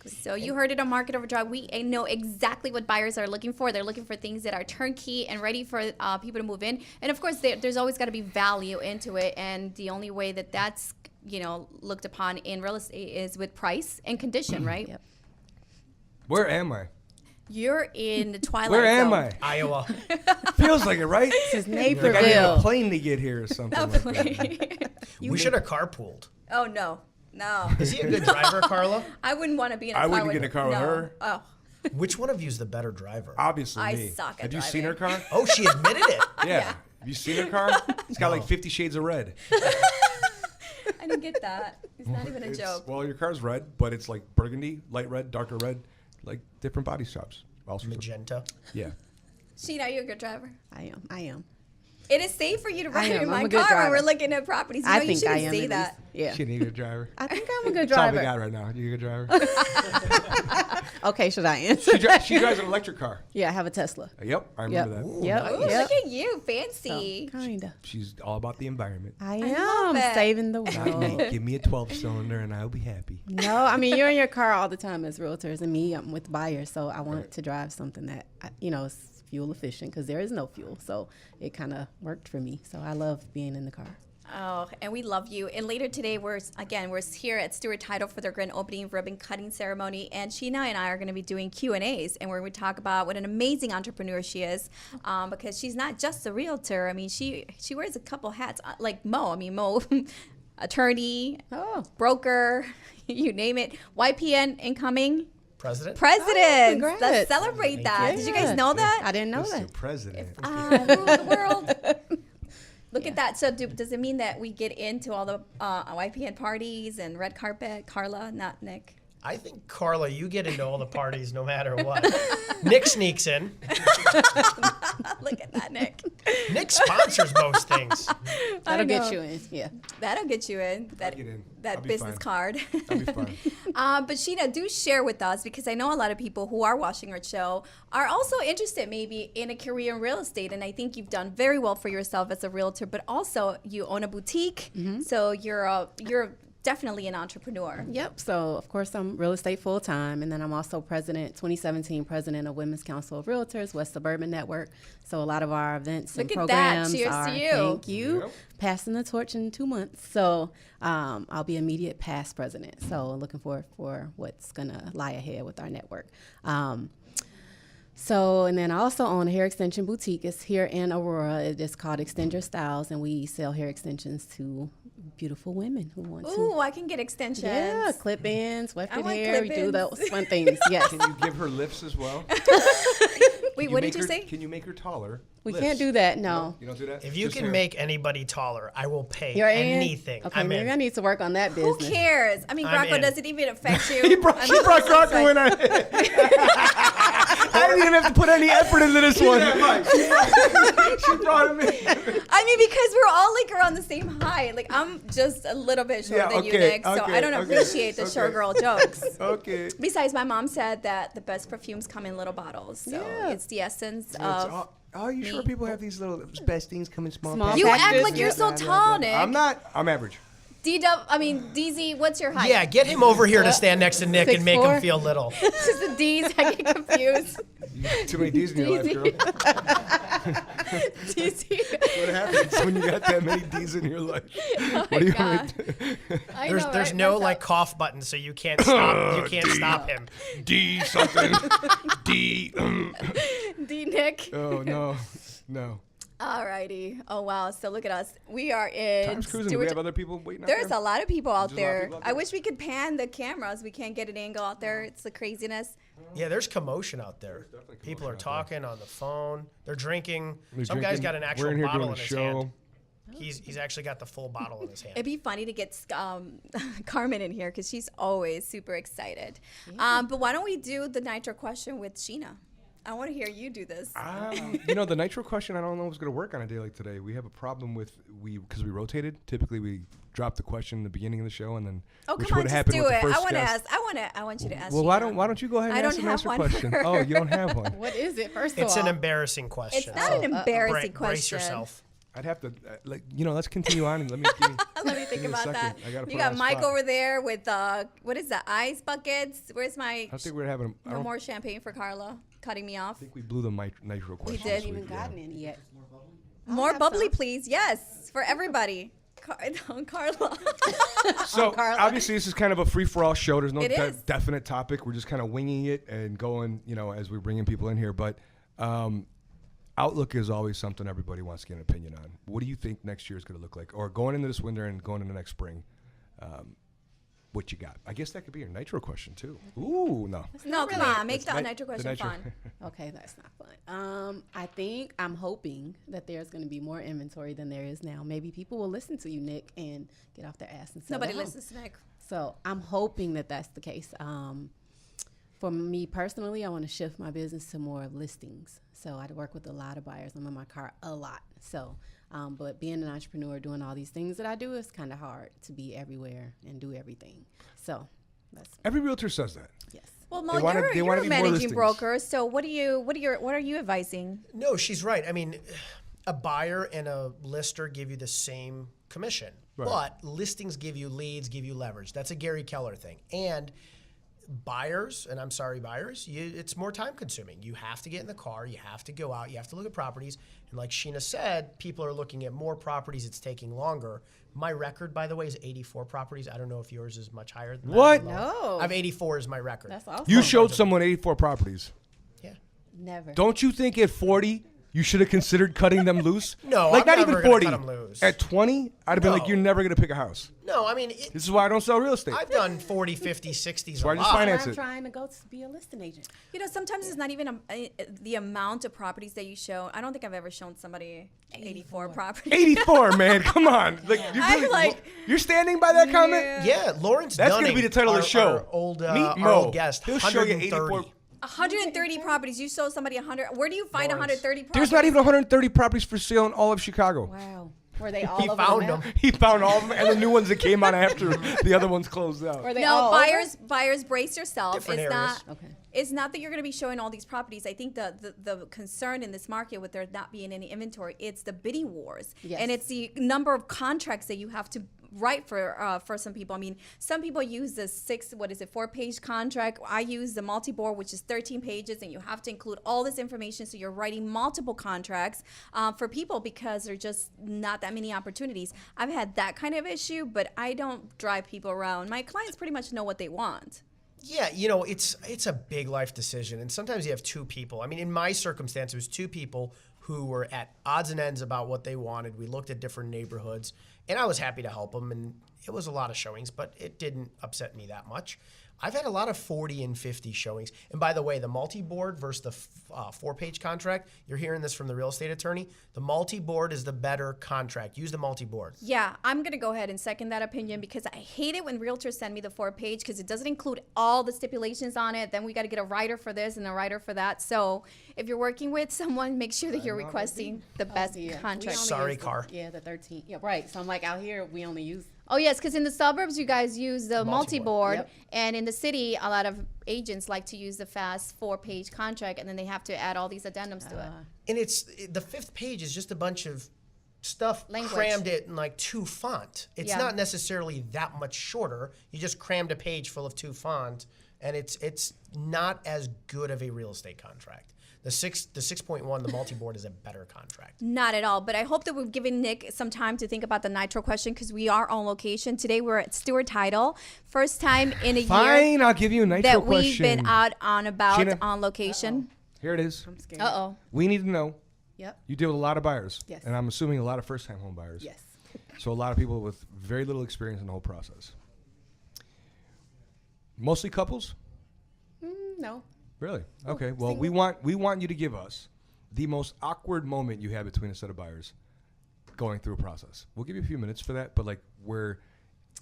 So you heard it on Market Overdrive. We know exactly what buyers are looking for. They're looking for things that are turnkey and ready for people to move in. And of course, there's always got to be value into it. And the only way that that's looked upon in real estate is with price and condition, right? Yep. Where am I? You're in the twilight Where am zone. I? Iowa. Feels like it, right? This is Like I need a Naperville. plane to get here or something like that. We should have carpooled. Oh, no. No. Is he a good driver, Carla? I wouldn't want to be in a I car wouldn't with get in a car with her. Oh, Which one of you is the better driver? Obviously I me. suck at Have you seen her car? Oh, she admitted it. Yeah. Have you seen her car? It's got like 50 shades of red. I didn't get that. It's not even a It's- joke. Well, your car's red, but it's like burgundy, light red, darker red, like different body shops. Also, Magenta. yeah. Sheena, are you a good driver? I am. It is safe for you to ride am. in my I'm a good car when driver. we're looking at properties. I You think I shouldn't am. say at that. least. Yeah. She ain't a good driver. I think I'm a good That's all we driver. got right now. You a good driver? Okay, should I answer? She drives an electric car. Yeah, I have a Tesla. Yep, I remember that. Yep. Ooh, Yep. look at you, fancy. Kinda. She's all about the environment. I love am it. saving the Give world. me a 12-cylinder and I'll be happy. No, I mean you're in your car all the time as realtors, and me, I'm with buyers, so I want to drive something that is fuel efficient, because there is no fuel, so it kind of worked for me. So I love being in the car. Oh, and we love you. And later today, we're here at Stewart Title for their grand opening ribbon cutting ceremony. And Sheena and I are going to be doing Q&As, and we're going to talk about what an amazing entrepreneur she is, because she's not just a realtor. I mean, she wears a couple hats, like Mo. I mean, Mo, attorney, broker, you name it. YPN incoming. President? President. congrats. Let's celebrate that. Did you guys know that? I didn't know Mr. that. President. Rule the world. Look at that. So does it mean that we get into all the YPN parties and red carpet? Karla, not Nick. I think, Carla, you get into all the parties no matter what. Nick sneaks in. Look at that, Nick. Nick sponsors most things. That'll know. get you in. Yeah. That'll get you in. get in. That I'll be business fine. card. That'll be fun. But Sheena, do share with us, because I know a lot of people who are watching our show are also interested maybe in a career in real estate. And I think you've done very well for yourself as a realtor, but also you own a boutique. So you're definitely an entrepreneur. Yep. So, of course, I'm real estate full time. And then I'm also 2017 president of Women's Council of Realtors, West Suburban Network. So, a lot of our events Look and at that. programs Cheers are, to you. thank you, Yep. passing the torch in 2 months. So, I'll be immediate past president. So, looking forward for what's going to lie ahead with our network. And then I also own a hair extension boutique. It's here in Aurora. It is called Extend Your Styles, and we sell hair extensions to beautiful women who want to. Ooh, I can get extensions. Yeah, clip-ins, I wefted want hair. We do clip-ins. those fun things. Yes. Can you give her lifts as well? Wait, what did you say? Can you make her taller? We Lifts. can't do that. No. You don't do that? If you Just can hair. make anybody taller, I will pay You're in? anything. Okay, I'm maybe I in. need to work on that Who business. cares? I mean, I'm Graco in. doesn't even affect you. She brought Graco in. I didn't even have to put any effort into this one. She brought him in. I mean, because we're all like around the same height. Like, I'm just a little bit shorter than you, Nick, so I don't appreciate the short girl jokes. Okay. Besides, my mom said that the best perfumes come in little bottles, so Yeah. it's the essence Are of. you sure people have these little best things come in small Small packages? You act packages? like you're so tall, Nick. I'm not. I'm average. DZ, what's your height? Yeah, get him over here to stand next to Nick and make him 6'4"? feel little. This is the D's. I get confused. You got too many D's in your life, girl. What happens when you got that many D's in your life? Oh What do you God. want to There's no like cough button, so you can't stop. You can't stop him. D something. D. D Nick. Oh, no. Alrighty. Oh wow. So look at us. We are in Time's cruising. Do we have other people waiting out There's there? a lot of people out There's a lot of there. people out I wish we could pan the cameras. We can't get an angle out there. It's the craziness. Yeah, there's commotion out there. People are talking on the phone. They're drinking. Some guy's got an We're actual in here bottle doing in a his show. hand. He's actually got the full bottle in his hand. It'd be funny to get Carmen in here because she's always super excited. But why don't we do the nitro question with Sheena? I want to hear you do this. The nitro question, I don't know if it's going to work on a day like today. We have a problem because we rotated. Typically, we drop the question in the beginning of the show, and then which come on, would just happen do with the it. first I want to guest. ask. I want you to ask. Well, Sheena. why don't you go ahead and I ask don't the have master one question? for her. Oh, you don't have one. What is it? First of It's all, an embarrassing question. It's not an embarrassing Brace question. yourself. I'd have to, let's continue on and let me. Let me think Give me a about second. that. I gotta put You it on got the Mike spot. over there with what is that? Ice buckets. Where's my? I think we're having. No more champagne for Carla. Cutting me off. I think we blew the nitro question. did. this haven't even week, gotten any yet. More have bubbly, some. please. Yes, for everybody. Carla. So Carla. obviously this is kind of a free-for-all show. There's no It is. definite topic. We're just kind of winging it and going, as we're bringing people in here. But outlook is always something everybody wants to get an opinion on. What do you think next year is going to look like, or going into this winter and going into next spring? What you got? I guess that could be your nitro question too. Ooh, no. No, come on. Make the Ni- nitro the question nitro- fun. Okay, that's not fun. I'm hoping that there's going to be more inventory than there is now. Maybe people will listen to you, Nick, and get off their ass and sell Nobody their home. listens to Nick. So I'm hoping that that's the case. For me personally, I want to shift my business to more listings. So I work with a lot of buyers. I'm in my car a lot. So, but being an entrepreneur, doing all these things that I do, is kind of hard to be everywhere and do everything. So that's Every realtor says that. yes. Well, They Mo, wanna- you're they a wanna be more managing listings. broker. So what are you advising? No, she's right. I mean, a buyer and a lister give you the same commission, but listings give you leads, give you leverage. That's a Gary Keller thing. And buyers, and I'm sorry, buyers, it's more time consuming. You have to get in the car, you have to go out, you have to look at properties. And like Sheena said, people are looking at more properties, it's taking longer. My record, by the way, is 84 properties. I don't know if yours is much higher than What? that. No. I have 84 as my record. That's awesome. You showed someone 84 properties. Yeah. Never. Don't you think at 40 you should have considered cutting them loose? No, like I'm not never even gonna 40. cut 'em loose. At 20, I'd have been like, No. you're never gonna pick a house. No, I mean, This is why I don't sell real estate. I've done 40, 50, 60s why a I just lot. finance I'm it. trying to go to be a listing agent. Sometimes it's not even the amount of properties that you show. I don't think I've ever shown somebody 84 properties. 84, man. Come on. Like, you're standing by that comment? Yeah, Lawrence That's Dunning, gonna be the title of the show. Our old, Meet our Mo. old guest, He'll show you 84. 130. 130 properties. You show somebody 100. Where do you find Lawrence. 130 properties? There's not even 130 properties for sale in all of Chicago. Wow. Were they all He over found the map? them. He found all of them and the new ones that came out after the other ones closed out. Were they No, all buyers, brace yourself. Different it's areas. not. Okay. It's not that you're going to be showing all these properties. I think the concern in this market with there not being any inventory, it's the bidding wars, Yes. and it's the number of contracts that you have to write for some people. I mean, some people use the 4-page contract. I use the multi-board, which is 13 pages, and you have to include all this information. So you're writing multiple contracts for people because there's just not that many opportunities. I've had that kind of issue, but I don't drive people around. My clients pretty much know what they want. Yeah, it's a big life decision, and sometimes you have two people. I mean, in my circumstance, it was two people who were at odds and ends about what they wanted. We looked at different neighborhoods, and I was happy to help them, and it was a lot of showings, but it didn't upset me that much. I've had a lot of 40 and 50 showings. And by the way, the multi-board versus the 4-page contract, you're hearing this from the real estate attorney, the multi-board is the better contract. Use the multi-board. Yeah, I'm going to go ahead and second that opinion because I hate it when realtors send me the 4-page because it doesn't include all the stipulations on it. Then we got to get a writer for this and a writer for that. So if you're working with someone, make sure that you're requesting the best Yeah. contract. We only Sorry, use the- Car. Yeah, the 13. Yeah, right. So I'm like, out here, we only use. Oh, yes, because in the suburbs, you guys use the multi-board. Yep. And in the city, a lot of agents like to use the fast 4-page contract, and then they have to add all these addendums to it. And the 5th page is just a bunch of stuff Language. crammed it in like 2 font. It's Yeah. not necessarily that much shorter. You just crammed a page full of 2 font, and it's not as good of a real estate contract. The 6.1, the multi-board, is a better contract. Not at all, but I hope that we've given Nick some time to think about the nitro question because we are on location. Today we're at Stewart Title. First time in a year Fine, I'll give you a nitro that question. we've been out on about Sheena. on location. Here it is. I'm scared. Uh-oh. We need to know. Yep. You deal with a lot of buyers. Yes. And I'm assuming a lot of first-time home buyers. Yes. So a lot of people with very little experience in the whole process. Mostly couples? No. Really? Okay. Well, we want you to give us the most awkward moment you had between a set of buyers going through a process. We'll give you a few minutes for that, but like where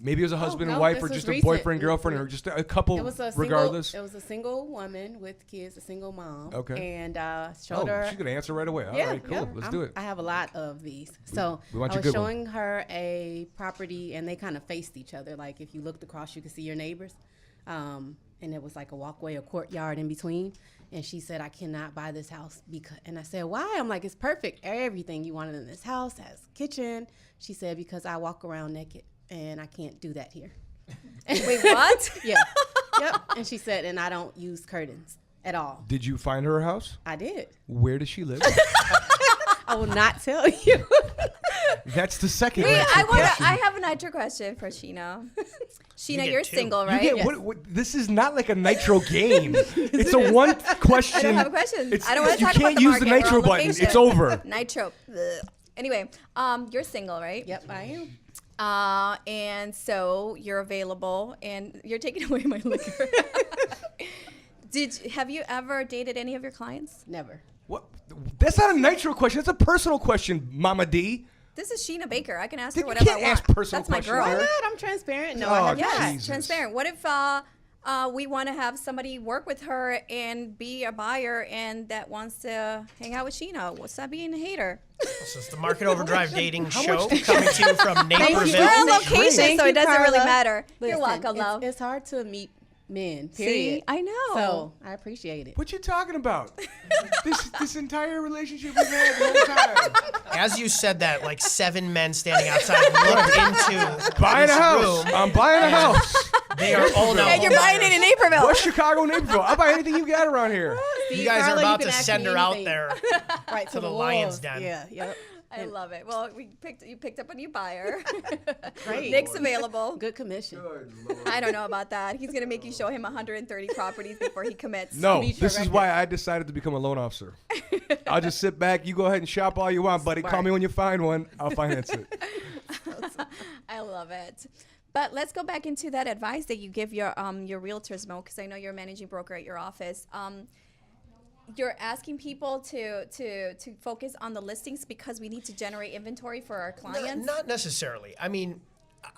maybe it was a husband and no, wife this or was just a recent. boyfriend, girlfriend, or just a couple It was a regardless. Single, it was a single woman with kids, a single mom. Okay. And showed her. She's going to answer right away. All Yeah, right, cool. yeah. Let's do it. I have a lot of these. So we want I your was good one. showing her a property, and they kind of faced each other. Like if you looked across, you could see your neighbors. And it was like a walkway, a courtyard in between. And she said, I cannot buy this house because, and I said, why? I'm like, it's perfect. Everything you wanted in this house has kitchen. She said, because I walk around naked and I can't do that here. Wait, what? Yeah. Yep. And she said, and I don't use curtains at all. Did you find her a house? I did. Where does she live? I will not tell you. That's the second Wait, nitro question. I have a nitro question for Sheena. Sheena, get you're two. single, You right? get, what, this is not like a nitro game. It's a one question. I don't have questions. It's- I don't want to you talk about can't the use the market. We're nitro on button. location. It's over. Nitro. Ugh. Anyway, you're single, right? Yep, I am. And so you're available, and you're taking away my liquor. Have you ever dated any of your clients? Never. What? That's not a nitro question. That's a personal question, Mama D. This is Sheena Baker. I can ask You her whatever I can't want. ask personal That's my questions girl. here. Why not? I'm transparent. No, Oh, I have Yes, not. Jesus. transparent. What if we want to have somebody work with her and be a buyer and that wants to hang out with Sheena? What's that being a hater? This is the Market Overdrive dating show coming to you from We're Naperville. on location, Thank so you, it doesn't really Karla. matter. You're Listen, welcome, love. It's hard to meet men, See, period. I know. So I appreciate it. What you talking about? this entire relationship we've had the whole time. As you said that, like 7 men standing outside looked into Buying this a house. room. I'm buying a house. They are all now. And you're buying it in Naperville. West Chicago, Naperville. I'll buy anything you got around here. You guys Karla, are about can to ask send me her out anything. there. Right to the lion's wolves. den. Yeah, yep. I love it. Well, you picked up a new buyer. Great. Nick's available. Good commission. I don't know about that. He's gonna make you show him 130 properties before he commits. No, Beat your this is record. why I decided to become a loan officer. I'll just sit back. You go ahead and shop all you want, buddy. Call Smart. me when you find one. I'll finance it. I love it. But let's go back into that advice that you give your realtors, Mo, because I know you're a managing broker at your office. You're asking people to focus on the listings because we need to generate inventory for our clients. Not necessarily. I mean,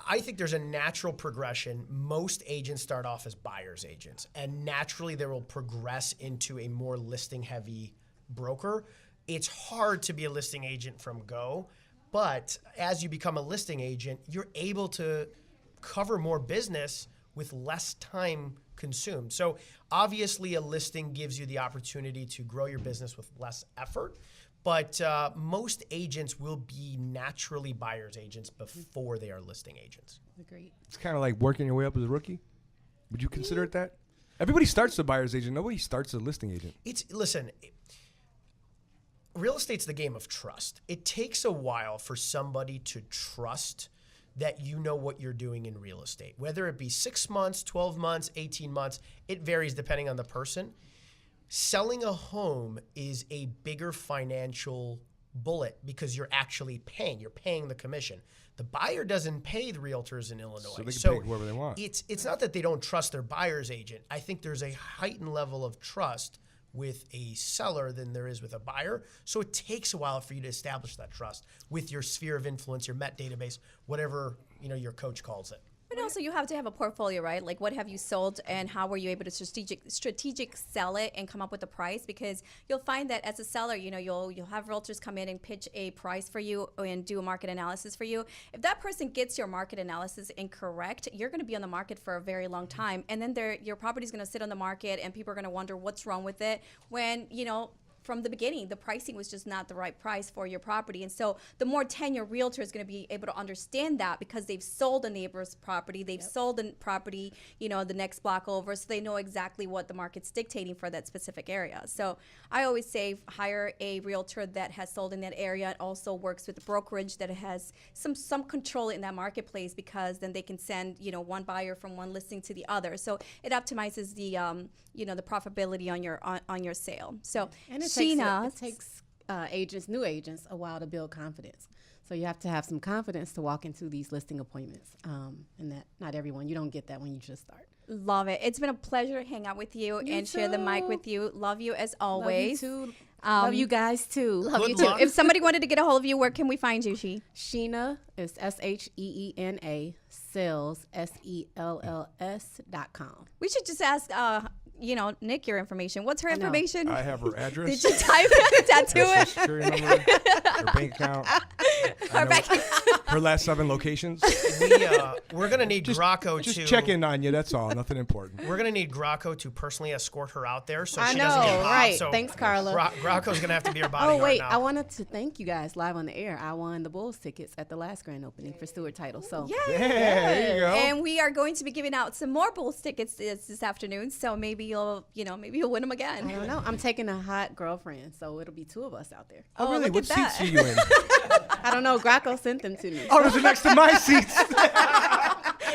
I think there's a natural progression. Most agents start off as buyer's agents, and naturally they will progress into a more listing-heavy broker. It's hard to be a listing agent from go, but as you become a listing agent, you're able to cover more business with less time consumed. So obviously a listing gives you the opportunity to grow your business with less effort, but most agents will be naturally buyer's agents before they are listing agents. Agreed. It's kind of like working your way up as a rookie. Would you consider it that? Everybody starts a buyer's agent. Nobody starts a listing agent. Listen, real estate's the game of trust. It takes a while for somebody to trust that you know what you're doing in real estate. Whether it be 6 months, 12 months, 18 months, it varies depending on the person. Selling a home is a bigger financial bullet because you're actually paying. You're paying the commission. The buyer doesn't pay the realtors in Illinois. So they can pay whoever they want. It's not that they don't trust their buyer's agent. I think there's a heightened level of trust with a seller than there is with a buyer. So it takes a while for you to establish that trust with your sphere of influence, your Met database, whatever your coach calls it. But also you have to have a portfolio, right? Like what have you sold and how were you able to strategic sell it and come up with a price? Because you'll find that as a seller, you'll have realtors come in and pitch a price for you and do a market analysis for you. If that person gets your market analysis incorrect, you're going to be on the market for a very long time. And then your property is going to sit on the market and people are going to wonder what's wrong with it when, from the beginning, the pricing was just not the right price for your property. And so the more tenure realtor is going to be able to understand that because they've sold a neighbor's property, they've sold a property, you know, the next block over, so they know exactly what the market's dictating for that specific area. So I always say hire a realtor that has sold in that area. It also works with a brokerage that has some control in that marketplace, because then they can send, you know, one buyer from one listing to the other. So it optimizes the you know, the profitability on your sale. So And it Sheena, takes agents, new agents, a while to build confidence. So you have to have some confidence to walk into these listing appointments. And that not everyone, you don't get that when you just start. love it. It's been a pleasure to hang out with you and share the mic with you. Love you as always. Love you too. Love you guys too. Love Good you too. luck. If somebody wanted to get a hold of you, where can we find you, Sheena is SHEENA, sales, SELLS.com. We should just ask, you know, Nick your information. What's her know. information? I have her address. Did you type it? Tattoo Social it? security number, her bank account, I know her last 7 locations. We're gonna need Graco Just to check in on you. That's all. Nothing important. We're gonna need Graco to personally escort her out there, so I she doesn't get know, popped. right. So Thanks, Karla. Graco's gonna have to be her Oh, bodyguard wait. now. I wanted to thank you guys live on the air. I won the Bulls tickets at the last grand opening for Stewart title. So Yeah. There you go. And we are going to be giving out some more Bulls tickets this afternoon. So maybe you'll win them I again. don't know. I'm taking a hot girlfriend, so it'll be 2 of us out there. Oh, really? look What at that. seats are you in? I don't know. Graco sent them to me. Oh, those are next to my seats.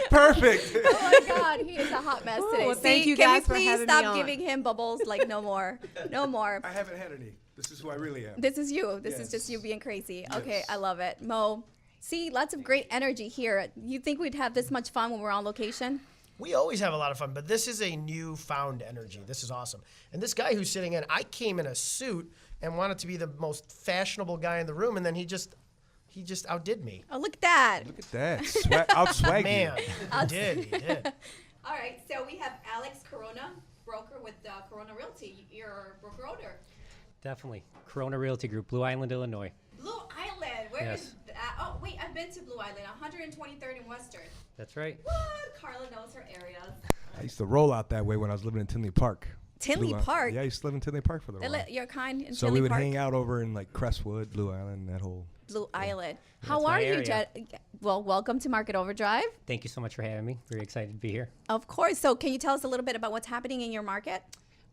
Perfect. Oh my God, he is a hot mess today. well, thank you can guys we for please having me stop on. giving him bubbles? Like, no more. No more. I haven't had any. This is who I really am. This is you. This is Yes. just you being crazy. Okay, Yes. I love it. Mo, see, lots of great energy here. You think we'd have this much fun when we're on location? We always have a lot of fun, but this is a newfound energy. This is awesome. And this guy who's sitting in, I came in a suit and wanted to be the most fashionable guy in the room, and then he just outdid me. Oh, look at that. Look at that. Outswag Man, you. he did. All right, so we have Alex Corona, broker with Corona Realty. You're a broker owner. Definitely. Corona Realty Group, Blue Island, Illinois. Blue Island. Where Yes. is that? Oh, wait, I've been to Blue Island, 123rd and Western. That's right. What? Carla knows her areas. I used to roll out that way when I was living in Tinley Park. Tinley Blue Island. Park? Yeah, I used to live in Tinley Park for the while. You're kind in So Tinley we would Park. hang out over in like Crestwood, Blue Island, that whole. Blue Island. How That's my are you, area. Jed? Well, welcome to Market Overdrive. Thank you so much for having me. Very excited to be here. Of course. So can you tell us a little bit about what's happening in your market?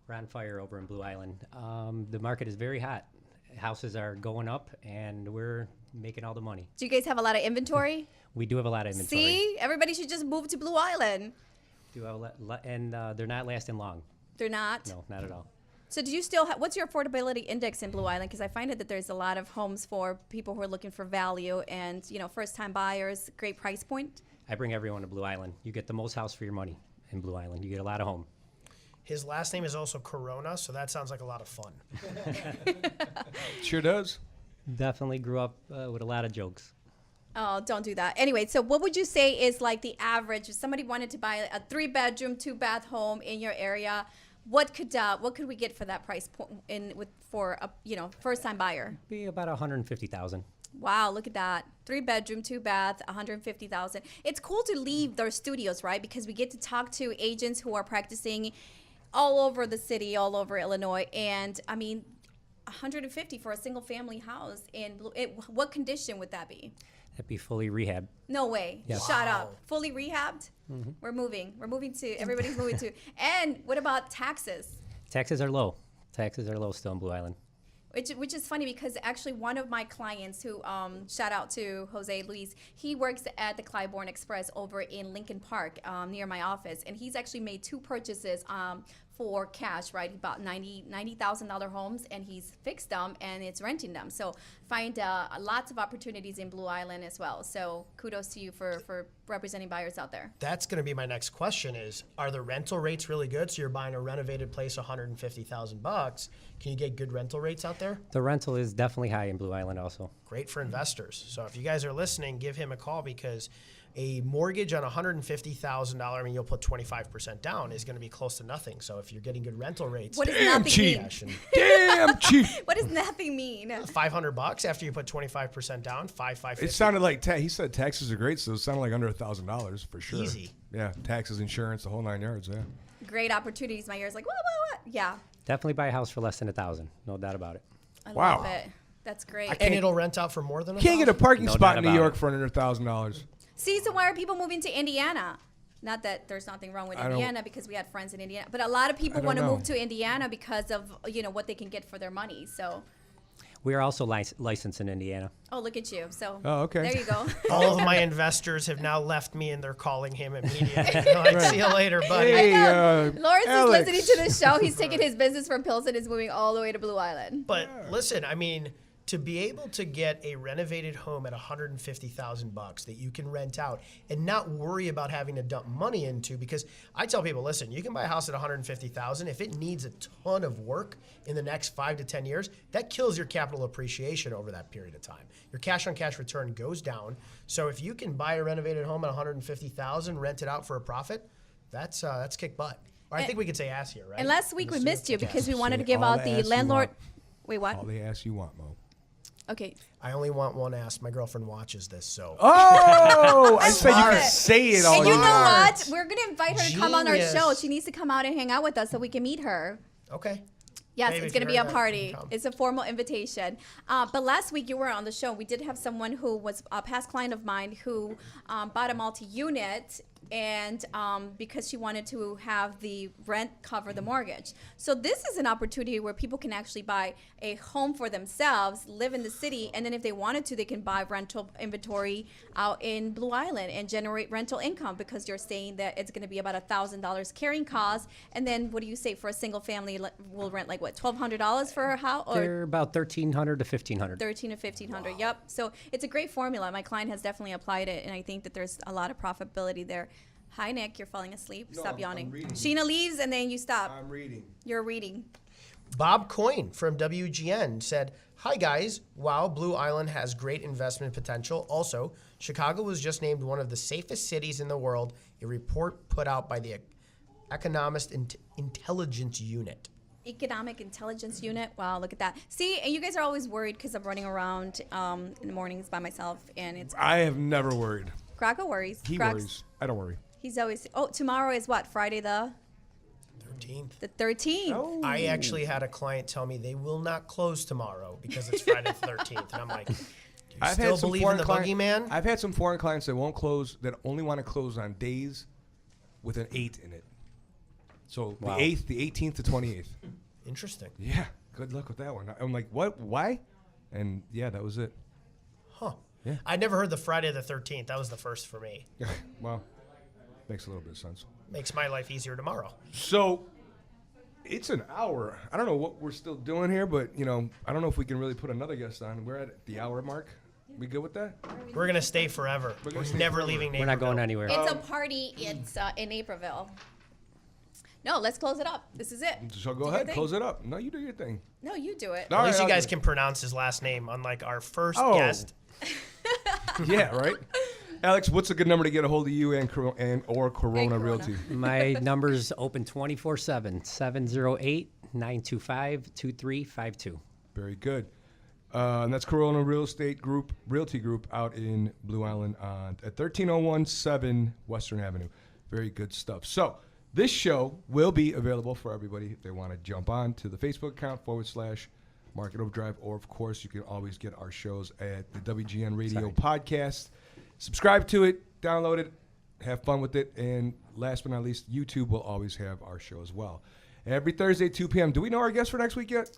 We're on fire over in Blue Island. The market is very hot. Houses are going up, and we're making all the money. Do you guys have a lot of inventory? We do have a lot of inventory. See? Everybody should just move to Blue Island. Do have and they're not lasting long. They're not? No, not at all. So do you still have, what's your affordability index in Blue Island? Because I find it that there's a lot of homes for people who are looking for value and, you know, first-time buyers, great price point. I bring everyone to Blue Island. You get the most house for your money in Blue Island. You get a lot of home. His last name is also Corona, so that sounds like a lot of fun. Sure does. Definitely grew up with a lot of jokes. Oh, don't do that. Anyway, so what would you say is like the average, if somebody wanted to buy a 3-bedroom, 2-bath home in your area, what could we get for that price point for a, you know, first-time buyer? Be about 150,000. Wow, look at that. 3-bedroom, 2-bath, 150,000. It's cool to leave their studios, right? Because we get to talk to agents who are practicing all over the city, all over Illinois. And I mean, 150 for a single family house what condition would that be? That'd be fully rehabbed. No way. Yes. Shut up. Fully rehabbed? We're moving to, everybody's moving to. And what about taxes? Taxes are low. Taxes are low still in Blue Island. Which is funny because actually one of my clients who, shout out to Jose Luis, he works at the Clybourne Express over in Lincoln Park near my office. And he's actually made 2 purchases for cash, right? He bought $90,000 homes and he's fixed them and it's renting them. So find lots of opportunities in Blue Island as well. So kudos to you for representing buyers out there. That's going to be my next question is, are the rental rates really good? So you're buying a renovated place, $150,000. Can you get good rental rates out there? The rental is definitely high in Blue Island also. Great for investors. So if you guys are listening, give him a call because a mortgage on $150,000, I mean, you'll put 25% down, is going to be close to nothing. So if you're getting good rental rates, What does Damn nothing cheap. mean? Damn cheap. What does nothing mean? $500 after you put 25% down, $550. It sounded like he said taxes are great, so it sounded like under $1,000 for sure. Easy. Yeah, taxes, insurance, the whole 9 yards. Yeah. great opportunities. My ears like, what? Yeah. Definitely buy a house for less than $1,000. No doubt about it. I Wow. love it. That's great. And it'll rent out for more than Can't get a parking No spot doubt in New about York it. for under $1,000. See, so why are people moving to Indiana? Not that there's nothing wrong with I don't- Indiana because we had friends in Indiana, but a lot of people don't want to know. move to Indiana because of what they can get for their money. So, We are also licensed in Indiana. oh, look at you. So, Oh, okay. there you go. All of my investors have now left me, and they're calling him immediately. They're like, see you later, buddy. Hey, Lawrence Alex. is listening to the show. He's taking his business from Pilsen and is moving all the way to Blue Island. But listen, I mean, to be able to get a renovated home at $150,000 that you can rent out and not worry about having to dump money into, because I tell people, listen, you can buy a house at $150,000 if it needs a ton of work in the next 5 to 10 years. That kills your capital appreciation over that period of time. Your cash on cash return goes down. So if you can buy a renovated home at $150,000, rent it out for a profit, that's kick butt. Or I think we could say ass here, right? And last week we missed you because we wanted to Say give all out the the ass you landlord. want. Wait, what? All the ass you want, Mo. Okay. I only want one ass. My girlfriend watches this, so. Oh, I said you love could it. say it all And you know Smart. what? We're going to invite her to come on our Genius. show. She needs to come out and hang out with us so we can meet her. Okay. Yes, Maybe it's if going to you be a heard that, party. you can come. It's a formal invitation. But last week you were on the show. We did have someone who was a past client of mine who bought a multi-unit and because she wanted to have the rent cover the mortgage. So this is an opportunity where people can actually buy a home for themselves, live in the city, and then if they wanted to, they can buy rental inventory out in Blue Island and generate rental income because you're saying that it's going to be about $1,000 carrying costs. And then what do you say for a single family will rent like what, $1,200 for her house? Or They're about $1,300 to $1,500. 13 to 1500. Yep. So it's a great formula. My client has definitely applied it, and I think that there's a lot of profitability there. Hi, Nick. You're falling asleep. No, Stop I'm yawning. reading. Sheena leaves, and then you stop. I'm reading. You're reading. Bob Coyne from WGN said, "Hi guys, wow, Blue Island has great investment potential. Also, Chicago was just named one of the safest cities in the world, a report put out by the Economist Intelligence Unit." Economic Intelligence Unit. Wow, look at that. See, and you guys are always worried because I'm running around in the mornings by myself, and it's I have never worried. Croco worries. He Crocs- worries. I don't worry. He's always. Oh, tomorrow is what? Friday the 13th. 13th. Oh. I actually had a client tell me they will not close tomorrow because it's Friday the 13th. And I'm like, do you still believe in the boogeyman? I've had some foreign clients that won't close, that only want to close on days with an 8 in it. So Wow. the 8th, the 18th to 28th. Interesting. Yeah, good luck with that one. I'm like, what? Why? And yeah, that was it. Huh. Yeah. I never heard the Friday the 13th. That was the first for me. Well, makes a little bit of sense. Makes my life easier tomorrow. So it's an hour. I don't know what we're still doing here, but I don't know if we can really put another guest on. We're at the hour mark. We good with that? We're going to stay forever. We're We're gonna stay never forever. leaving We're Naperville. not going anywhere. It's a party. It's in Naperville. No, let's close it up. This is it. So go Do your ahead, thing. close it up. No, you do your thing. No, you do it. All At least right, you I'll guys do can pronounce his last name, unlike our first Oh. guest. it. Yeah, right? Alex, what's a good number to get a hold of you or Corona Corona. Realty? My number's open 24/7, 708-925-2352. Very good. And that's Corona Realty Group out in Blue Island at 13017 Western Avenue. Very good stuff. So this show will be available for everybody if they want to jump on to the Facebook account /Market Overdrive, or of course you can always get our shows at the WGN Radio podcast. Subscribe to it, download it, have fun with it, and last but not least, YouTube will always have our show as well. Every Thursday, 2 p.m. Do we know our guest for next week yet?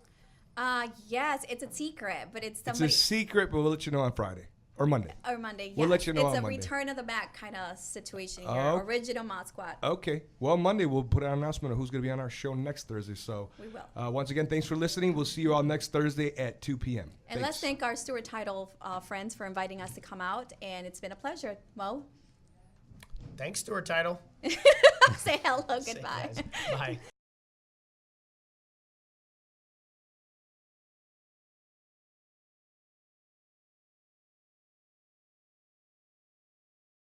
Yes, it's a secret, but it's It's somebody a secret, but we'll let you know on Friday or Monday. or Monday. We'll yes. let you know It's on a Monday. return of the Mac kind of situation here. Oh. Original ModSquad. Okay. Well, Monday we'll put out an announcement of who's going to be on our show next Thursday. So We will. Once again, thanks for listening. We'll see you all next Thursday at 2 p.m. And let's thank our Stewart Title friends for inviting us to come out, and it's been a pleasure. Mo, Thanks, Stewart Title. say hello, Say, goodbye. guys. Bye.